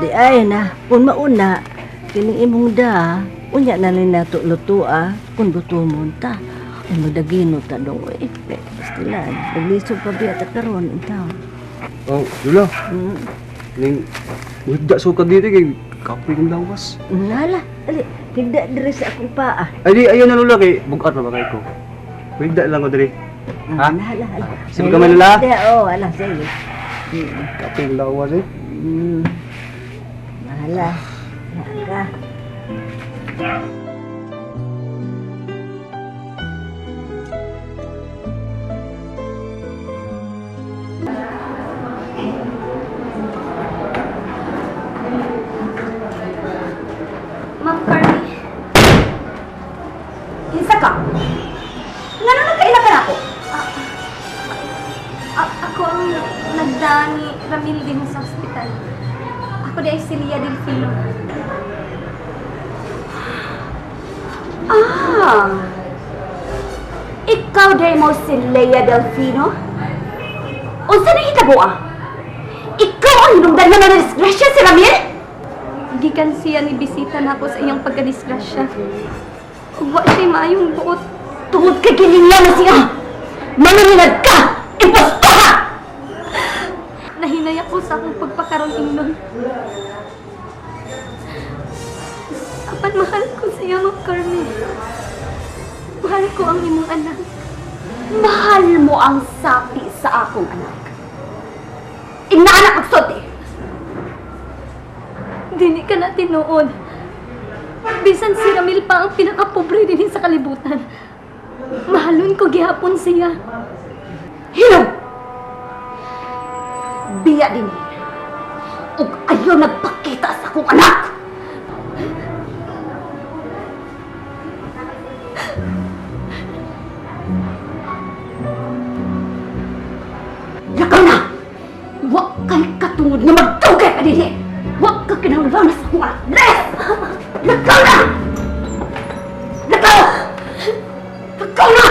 Di ay na, kung mauna, kining imong da, unya na rin nato lutua, kung luto mo ta. Ay magdagino ta dong, pastilan. Naglisog pa biya ta karon itaw. Oh, Dula. Hmm. Ning, wala sukad dito kay kapoy ng lawas. Nala, ali, higda diri sa akong paa. Ay di, ayun na Lula kay bugat na ba kay ko. Wala lang ko diri. Ha? Nala, hala. Sige ka man, Lula. Oo, ala, sige. Kapoy ng lawas eh. Nala, naka. Ma'am Carly. Kinsa ka? Nga nang nagkaila ka na ako? Ako ang nagdaan ni Ramil din sa ospital. Ako di ay si Lia Delfino. Ikaw di mo si Lia Delfino? Unsa na hitabo ah? Ikaw ang hinungdan na na-disgrasya si Ramil? Gikan siya ni bisita na ako sa iyang pagkadisgrasya. Wa siya maayong buot. Tungod ka gininga na siya! Manginag ka! Imposto ka! Nahinay ako sa akong pagpakaroon ingnon. Apan mahal ko siya, Ma'am Carly. Mahal ko ang imong anak. Mahal mo ang sapi sa akong anak. Inaanak magsote! Dini ka na tinuod. Bisan si Ramil pa ang pinakapobre din sa kalibutan. Mahalon ko gihapon siya. Hilom! Biya din. Ug ayaw nagpakita sa akong anak! Lakaw na! Wa kay katungod na magdugay ka din. Huwag ka kinahanglan sa akong anak! Les! Lakaw na! Lakaw! Lakaw na!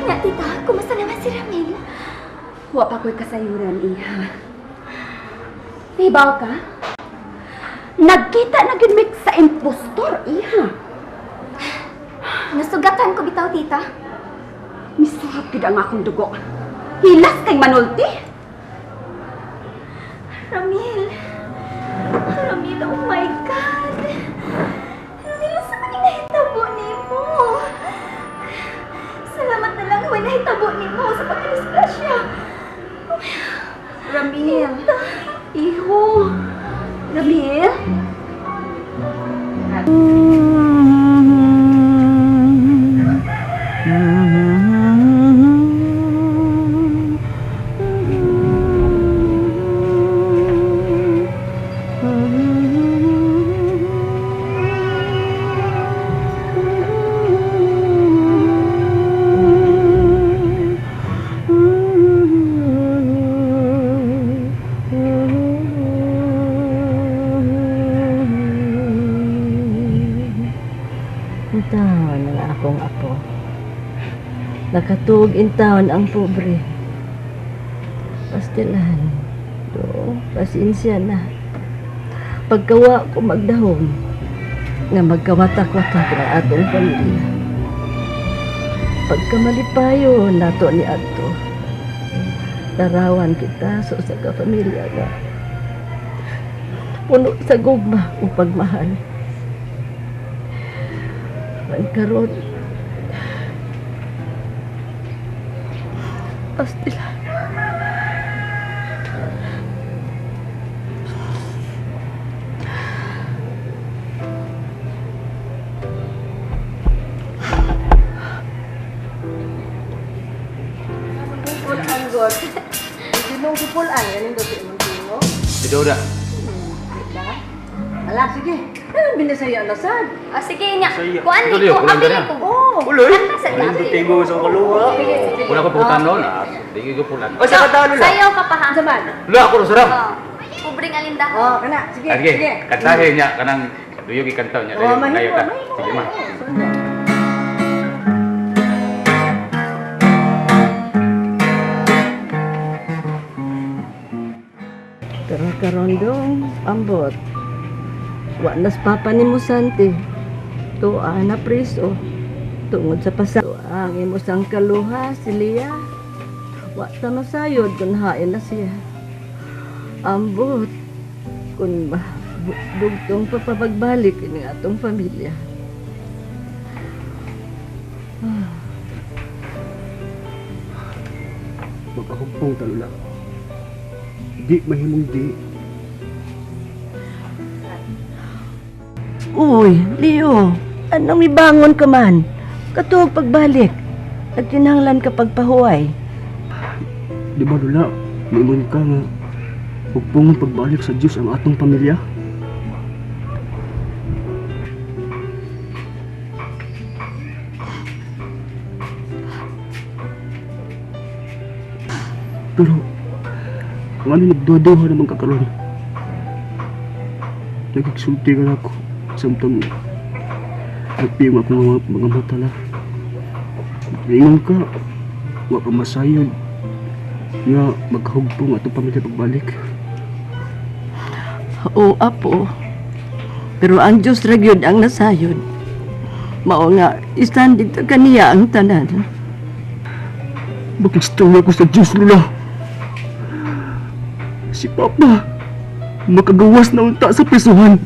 Nga, tita, kumusta naman si Ramil? Wa pa ko'y kasayuran, iha. Tibaw ka? Nagkita na ginmik sa impostor, iha. Nasugatan ko bitaw, tita. Misurap gid ang akong dugo. Hilas kay manulti. Ramil. Ramil, oh my God. Ramil, sa mga nahitabo ni mo. Salamat na lang may nahitabo ni mo sa pagkadisgrasya. Ramil. Iho. Ramil? Intawon ang akong apo. Nakatuog intawon ang pobre. Pastilan. Do, pasensya na. Pagkawa ko magdahom, nga magkawatak-watak ng atong pamilya. Pagkamalipayo nato ni Adto, larawan kita sa usa ka pamilya nga puno sa gugma o pagmahal. Karon pastila Pupulan god. Hindi mo pupulan yan yung doon mo tingo. Ito da. Ala sige. Ano binasaya na sad? Sige niya. Saya. Kuan Ito, ni Leo, ko. kulang ka Abili na. ko. Oh. Uloy. Sa Ano dami. tigo sa kaluwa? Wala ko putan noon. Digi ko pulan. O sa kadalo la. Sayaw ka pa ha. Zaman. La ako sarap. Pobreng alinda. Oh, kana. Sige. Sige, Sige. katahin niya kanang Luyo gikantaw niya. Oh, mahimo, Dayo ta. mahimo. Sige ma. Sundan. Pero karon dong, ambot. Wa nas papa ni Musante. Tuwa na preso. Tungod sa pasa. Ang imo sang kaluha, si Lia. Wa ta masayod kun hain na siya. Ambot. Kun dugtong papagbalik ini atong pamilya. Magkahugpong talula. Di mahimong di. Uy, Leo, anong ibangon ka man? Katuog pagbalik. Nagtinanglan ka pagpahuway. Di ba Lula? Niingon ka nga. Hugpong pagbalik sa Diyos ang atong pamilya. Pero, ang ano nagduwa-duwa naman kakaroon. Nagigsulti ka na ako. Samtang nagpiyong ako mga matala. Ingon ka, wa ka masayod. Nga magkahugpong atong pamilya pagbalik. Oo, apo. Pero ang Diyos ragyod ang nasayod. Mao nga, istand dito kaniya ang tanan. Makistorya ko sa Diyos, Lula. Si Papa, makagawas na unta sa pisuhan.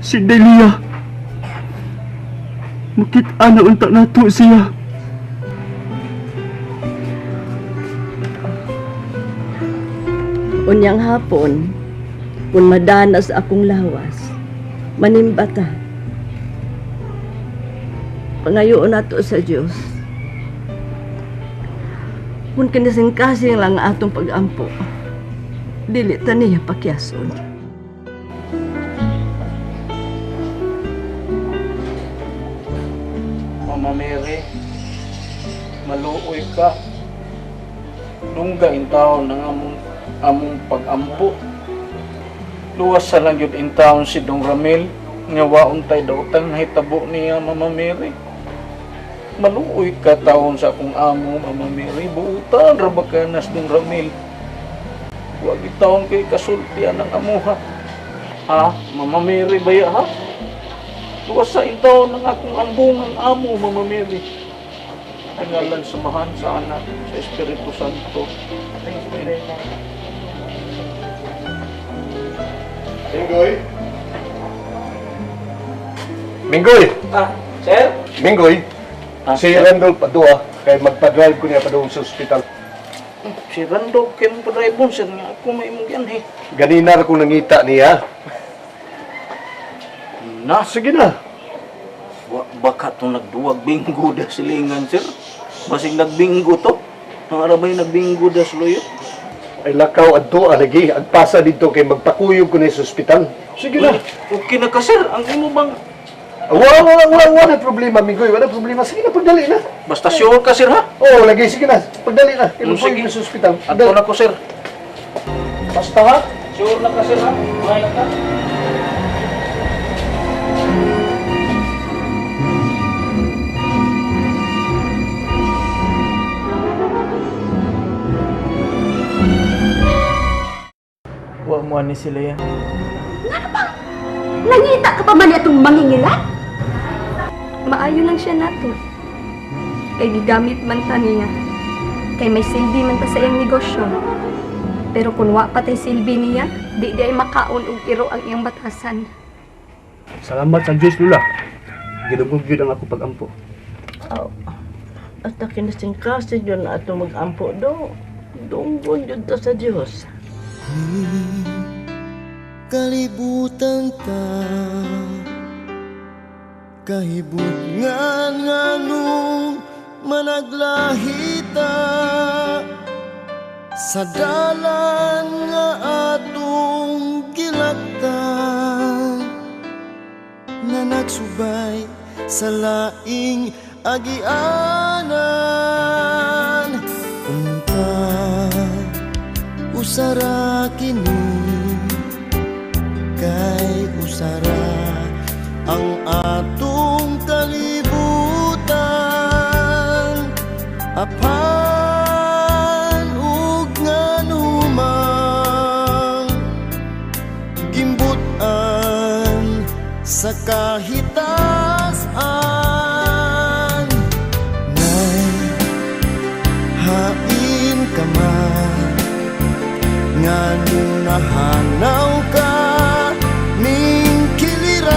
Si Delia, makita na unta nato siya. Unyang hapon, kung madanas akong lawas, manimbata. Pangayoon nato sa Diyos. Kung kinasing-kasing lang atong pag-ampo, dili ta niya pakyason. Mama Mary, maluoy ka. Lungga in taon ng among pag-ampo. Luwas sa lang yun in taon si Dong Ramil, nga waon tay daw tang nahitabo niya Mama Mary. Maluoy ka taon sa akong amo Mama Mary, buutan ra ba ka nas Dong Ramil. Huwag taon kay kasultian ng amuha. Ha? Mama Mary baya ha? Luwas sa intaw ng akong ambungang amo, Mama Mary. Tingalan samahan sa anak, sa Espiritu Santo. Minggoy? Minggoy! Sir? Minggoy! Si Randolph Padua, kaya magpa-drive ko niya pa doon sa ospital. Si Randolph, kayo mong padribon, sir. Nga ako may imong yan, eh. Ganina ako nangita niya. Sige na. Baka itong nagduwag bingo da silingan, sir. Basing nagbingo to. Ang arabay nagbingo da sluyo. Ay lakaw adto lagi, agpasa dito kay magpakuyog ko niya sa ospital. Sige na. Okay na ka, sir. Ang imo bang... Wala problema, Minggoy. Wala problema. Sige na, pagdali na. Basta sure ka, sir, ha? Oo, lagi. Sige na. Pagdali na. Kaya Sige. magpuyog na sa ospital. Ato na ko, sir. Basta, ha? Sure na ka, sir, ha? Mahal ka. Wa mo ani sila yan. Nangita ka pa man itong mangingilan? Maayo lang siya nato. Kay gigamit man ta niya. Kay may silbi man ta sa iyang negosyo. Pero kung wa pa tay silbi niya, di ay makaon og iro ang iyang batasan. Salamat sa Diyos, Lula. Ginugog yun ang ako pag-ampo. Oh, basta kinasing-kasing yun na atong mag-ampo do. Dunggon yun to sa Diyos. Kalibutan ta kahibut nga nung managlahita sa dalan nga atong gilaktan na nagsubay sa laing agianan. Unta usara kini kay usara ang atong kalibutan. Apan ug nganumang gimbutan sa kahitasan. Nay, hain ka man nganong nahanaw ka ning kiliran.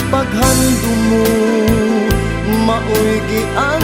Paghandom mo maoy gian